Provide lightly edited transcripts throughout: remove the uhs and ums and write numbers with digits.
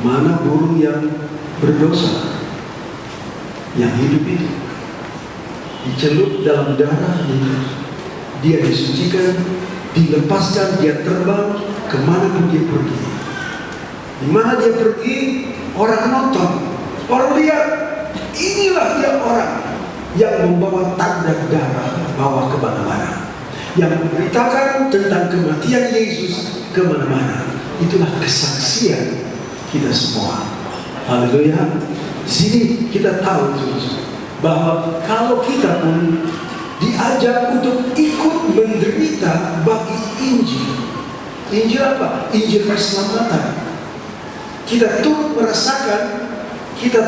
Mana burung yang berdosa, yang hidup itu dicelup dalam darah Yesus. Dia disucikan, dilepaskan, dia terbang kemana pun dia pergi. Di mana dia pergi, orang nonton, orang lihat. Inilah dia orang yang membawa tanda darah, bawa kemana-mana, yang memberitakan tentang kematian Yesus kemana-mana. Itulah kesaksian kita semua. Haleluya. Di sini kita tahu bahwa kalau kita pun diajak untuk ikut menderita bagi Injil. Injil apa? Injil keselamatan. Kita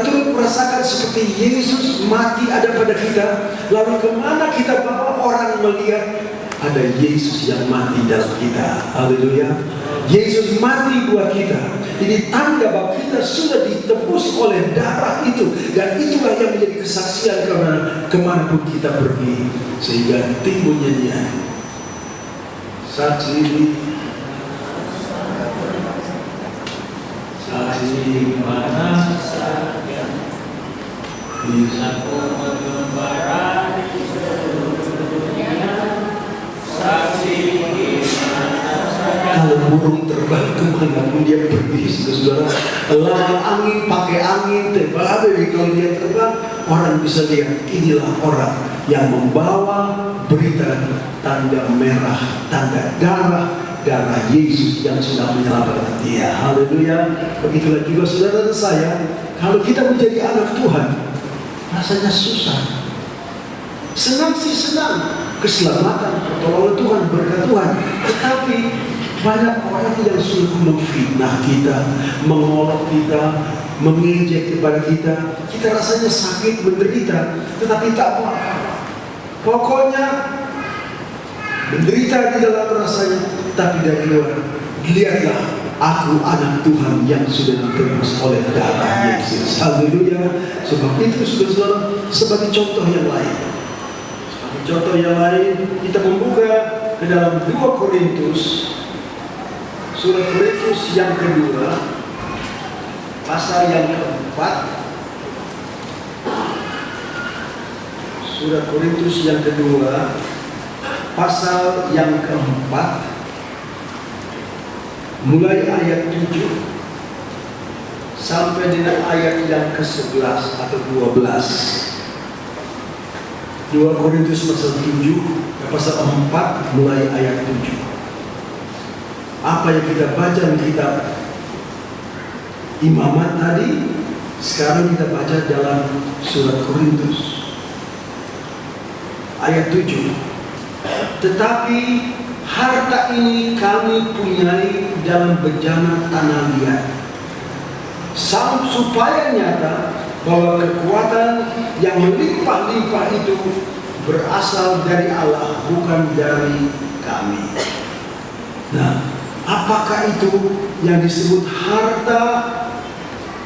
turut merasakan seperti Yesus mati ada pada kita. Lalu kemana kita bawa orang melihat ada Yesus yang mati dalam kita. Haleluya. Yesus mati buat kita. Ini tanda bahwa kita sudah ditebus oleh darah itu. Dan itulah yang menjadi kesaksian kemana pun kita pergi. Sehingga timbul nyanyian. Saksi mana saja bisa ku mengembara di seluruh dunia. Saksi mana saja. Kalau burung terbang kemana pun dia pergi, saudara. Lawan angin, pakai angin, kalau dia terbang, orang bisa lihat inilah orang yang membawa berita tanda merah, tanda darah Yesus yang sudah menyelamatkan dia. Haleluya. Begitulah juga saudara dan saya, kalau kita menjadi anak Tuhan, rasanya susah. Senang sih senang, keselamatan, pertolongan Tuhan, berkat Tuhan. Tetapi banyak orang yang sudah memfitnah kita, mengolok kita, mengejek kepada kita. Kita rasanya sakit, menderita, tetapi tak apa-apa. Pokoknya menderita di dalam rasanya, tapi dari luar, lihatlah aku anak Tuhan yang sudah ditebus oleh darah Yesus. Haleluya. Sebab itu saudara, sebagai contoh yang lain. Sebagai contoh yang lain, kita membuka ke dalam 2 Korintus, surat Korintus yang kedua, pasal yang keempat. Surat Korintus yang kedua, pasal yang keempat, mulai ayat 7 sampai dengan ayat yang ke-11 atau 12. 2 Korintus pasal 7, pasal 4 mulai ayat 7. Apa yang kita baca di kitab Imamat tadi, sekarang kita baca dalam surat Korintus. Ayat 7. Tetapi harta ini kami punyai dalam bejana tanah liat, supaya nyata bahwa kekuatan yang melimpah-limpah itu berasal dari Allah, bukan dari kami. Nah, apakah itu yang disebut harta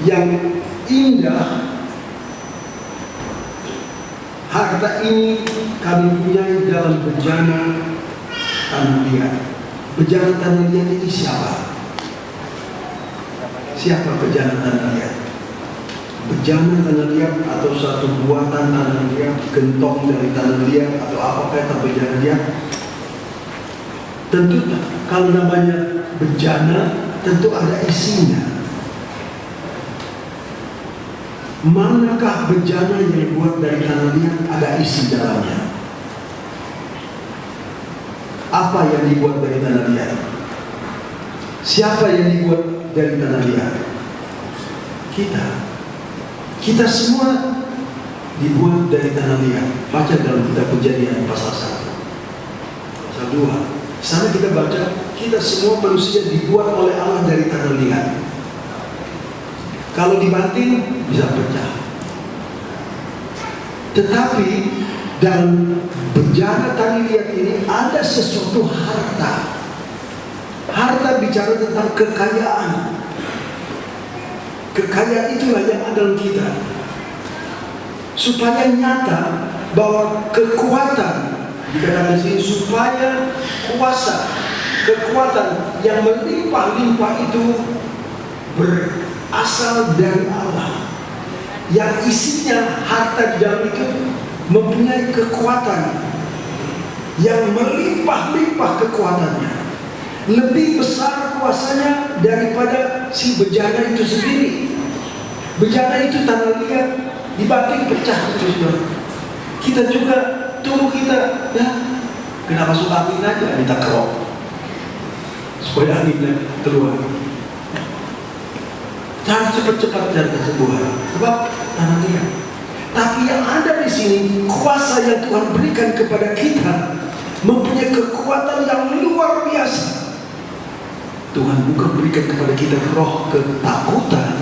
yang indah? Harta ini kami punyai dalam bejana tanah liat. Bejana tanah liat ini siapa? Siapa bejana tanah liat? Bejana tanah liat atau satu buatan tanah liat, gentong dari tanah liat, atau apa kata bejana liat? Tentu kalau namanya bejana, tentu ada isinya. Manakah bejana yang dibuat dari tanah liat ada isi dalamnya? Apa yang dibuat dari tanah liat? Siapa yang dibuat dari tanah liat? Kita semua dibuat dari tanah liat. Baca dalam kitab Kejadian pasal 1, pasal 2. Sana kita baca, kita semua manusia dibuat oleh Allah dari tanah liat. Kalau dibanting bisa pecah. Tetapi dalam bejana tanah liat ini ada sesuatu harta. Harta bicara tentang kekayaan. Kekayaan itulah yang ada dalam kita. Supaya nyata bahwa kekuatan, dikatakan di sini, supaya kuasa, kekuatan yang melimpah-limpah itu berasal berasal dari Allah, yang isinya harta di dalam itu mempunyai kekuatan yang melimpah-limpah kekuatannya, lebih besar kuasanya daripada si bejana itu sendiri. Bejana itu tanah liat, dibanting pecah itu saudara. Kita juga tubuh kita, ya kena masuk angin aja, kita kerok supaya anginnya keluar. Jangan cepat-cepat dari kesembuhan, sebab tanah liat. Tapi yang ada di sini, kuasa yang Tuhan berikan kepada kita mempunyai kekuatan yang luar biasa. Tuhan bukan berikan kepada kita roh ketakutan,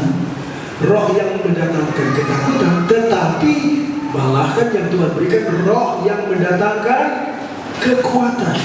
roh yang mendatangkan ketakutan, tetapi malahkan yang Tuhan berikan roh yang mendatangkan kekuatan.